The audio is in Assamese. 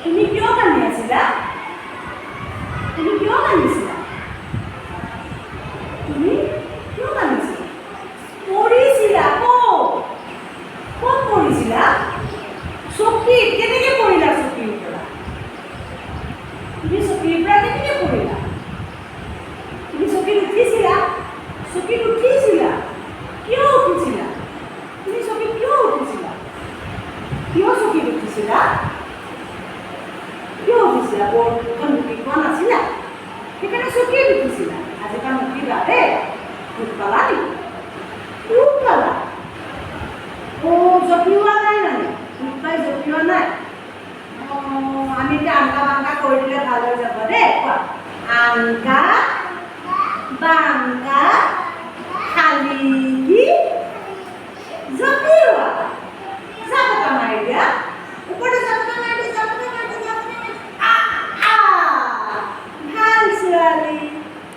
তুমি কিয় কান্দি আছিলা? তুমি কিয় কান্দিছিলা? তুমি কিয় কান্দিছিলা? পৰিছিলা ক'ত পৰিছিলা? চকীত কেনেকৈ পৰিলা? চকীৰ পৰা তুমি চকীৰ পৰা কেনেকৈ পৰিলা? তুমি চকীত উঠিছিলা? চকীত উঠিছিলা? কিয় উঠিছিলা? তুমি চকীত কিয় উঠিছিলা? কিয় চকীত উঠিছিলা? কিয় উঠিছিলা? বৰখন মুখি খোৱা নাছিলা? সেইকাৰণে চকীত উঠিছিলা। আজিকালি নুঠিবা দেই। দুখ পালা নেকি? দুখ পালা? জঁপিওৱা নাই মানে? দুখ পাই জঁপিওৱা নাই? আমি এতিয়া আংকা বাংকা কৰি দিলে ভাল হৈ যাব দেই। কোৱা আংকা